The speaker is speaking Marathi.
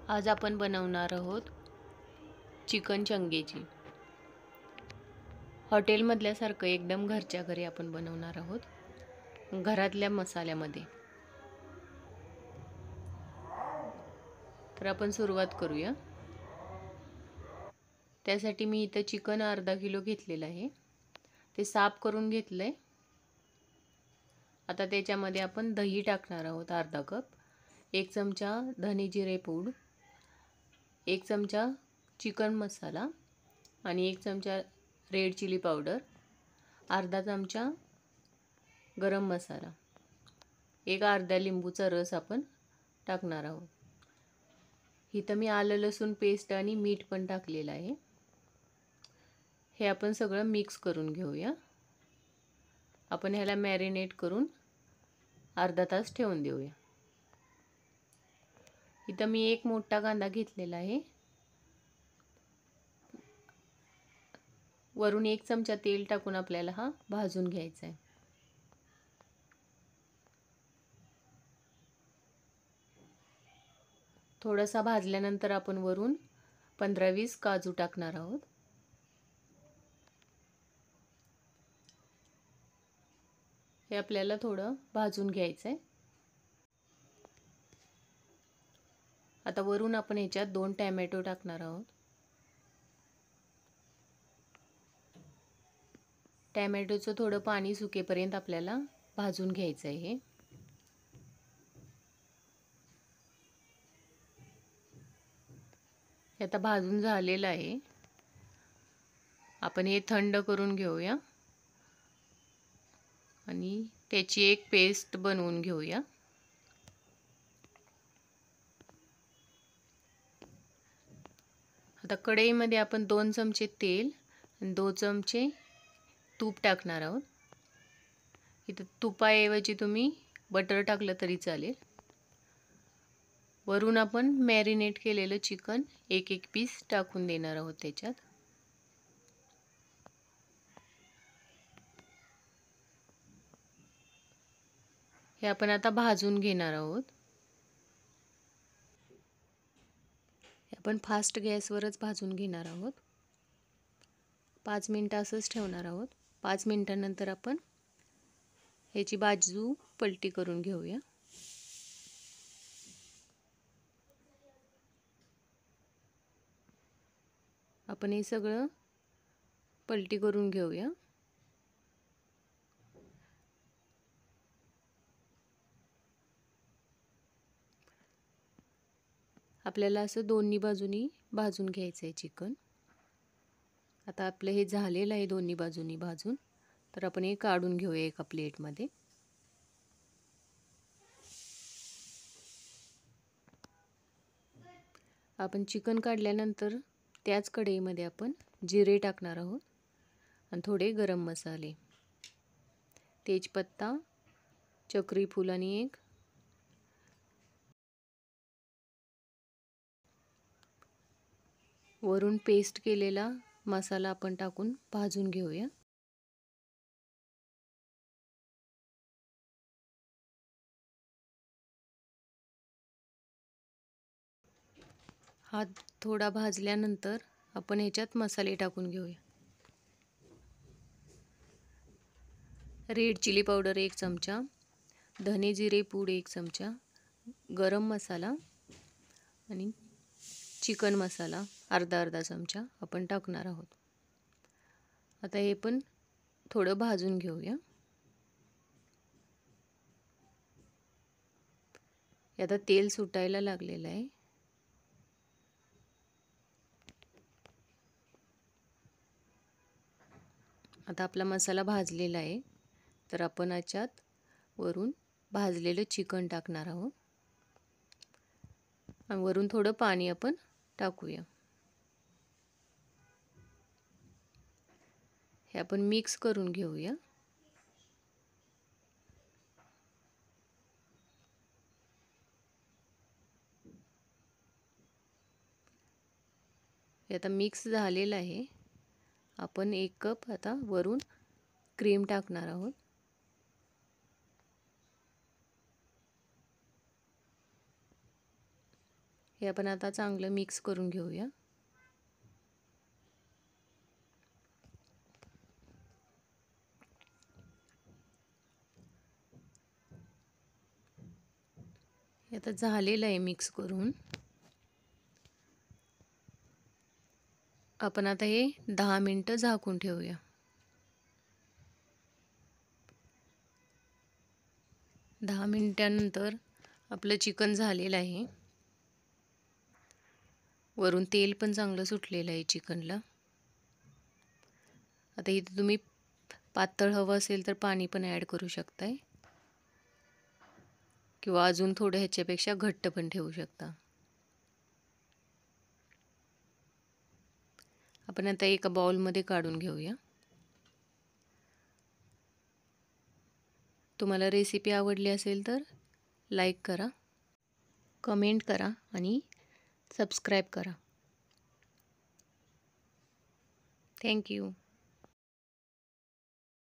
आज आपण बनवणार आहोत चिकन चंगेजी। हॉटेलमधल्यासारखं एकदम घरच्या घरी आपण बनवणार आहोत घरातल्या मसाल्यामध्ये। तर आपण सुरुवात करूया। त्यासाठी मी इथं चिकन अर्धा किलो घेतलेलं आहे, ते साफ करून घेतलंय। आता त्याच्यामध्ये आपण दही टाकणार आहोत अर्धा कप, 1 चमचा धने जिरे पूड, 1 चमचा चिकन मसाला आणि 1 चमचा रेड चिली पावडर, अर्धा चमचा गरम मसाला, एक अर्धा लिंबूचा रस आपण टाकणार आहोत। इथं मी आलं लसूण पेस्ट आणि मीठ पण टाकलेलं आहे। हे आपण सगळं मिक्स करून घेऊया। आपण ह्याला मॅरिनेट करून अर्धा तास ठेवून देऊया। इथं मी एक मोठा कांदा घेतलेला आहे, वरून 1 चमचा तेल टाकून आपल्याला हा भाजून घ्यायचा आहे। थोडासा भाजल्यानंतर आपण वरून 15-20 काजू टाकणार आहोत। हे आपल्याला थोडं भाजून घ्यायचं आहे। आता वरून आपण ह्याच्यात 2 टोमॅटो टाकणार आहोत। टोमॅटोचं थोडं पाणी सुकेपर्यंत आपल्याला भाजून घ्यायचं आहे। हे आता भाजून झालेलं आहे। आपण हे थंड करून घेऊया आणि त्याची एक पेस्ट बनवून घेऊया। आता कढईमध्ये आपण 2 चमचे तेल आणि 2 चमचे तूप टाकणार आहोत। इथं तुपाऐवजी तुम्ही बटर टाकलं तरी चालेल। वरून आपण मॅरिनेट केलेलं चिकन एक एक पीस टाकून देणार आहोत त्याच्यात। हे आपण आता भाजून घेणार आहोत। हे आपण फास्ट गॅसवरच भाजून घेणार आहोत। 5 मिनिटं असंच ठेवणार आहोत। 5 मिनिटांनंतर आपण ह्याची बाजू पलटी करून घेऊया। आपण हे सगळं पलटी करून घेऊया। आपल्याला असं दोन्ही बाजूनी भाजून घ्यायचं आहे चिकन। आता आपलं हे झालेलं आहे दोन्ही बाजूनी भाजून, तर आपण हे काढून घेऊया एका प्लेटमध्ये। आपण चिकन काढल्यानंतर त्याच कढईमध्ये आपण जिरे टाकणार आहोत आणि थोडे गरम मसाले, तेजपत्ता, चक्री फूल आणि एक वरून पेस्ट केलेला मसाला आपण टाकून भाजून घेऊया। हा थोडा भाजल्यानंतर आपण ह्याच्यात मसाले टाकून घेऊया। रेड चिली पावडर 1 चमचा, धने जिरे पूड 1 चमचा, गरम मसाला आणि चिकन मसाला अर्धा चमचा आपण टाकणार आहोत। आता हे पण थोडं भाजून घेऊया। आता तेल सुटायला लागलेलं आहे। आता आपला मसाला भाजलेला आहे, तर आपण याच्यात वरून भाजलेलं चिकन टाकणार आहोत आणि वरून थोडं पाणी आपण टाकूया। हे आपण मिक्स करून घेऊया। हे आता मिक्स झालेलं आहे। आपण 1 कप आता वरून क्रीम टाकणार आहोत। हे आपण आता चांगलं मिक्स करून घेऊया. हे आता झालेलं आहे मिक्स करून. आपण आता हे 10 मिनिटं झाकून ठेवूया. 10 मिनिटांनंतर आपलं चिकन झालेलं आहे. वरून तेल पण चांगलं सुटलेलं आहे चिकनला. आता इथे तुम्ही पातळ हवं असेल तर पाणी पण ॲड करू शकताय किंवा अजून थोडं ह्याच्यापेक्षा घट्ट पण ठेवू शकता. आपण आता एका बाउलमध्ये काढून घेऊया. तुम्हाला रेसिपी आवडली असेल तर लाईक करा, कमेंट करा आणि सबस्क्राईब करा. Thank you.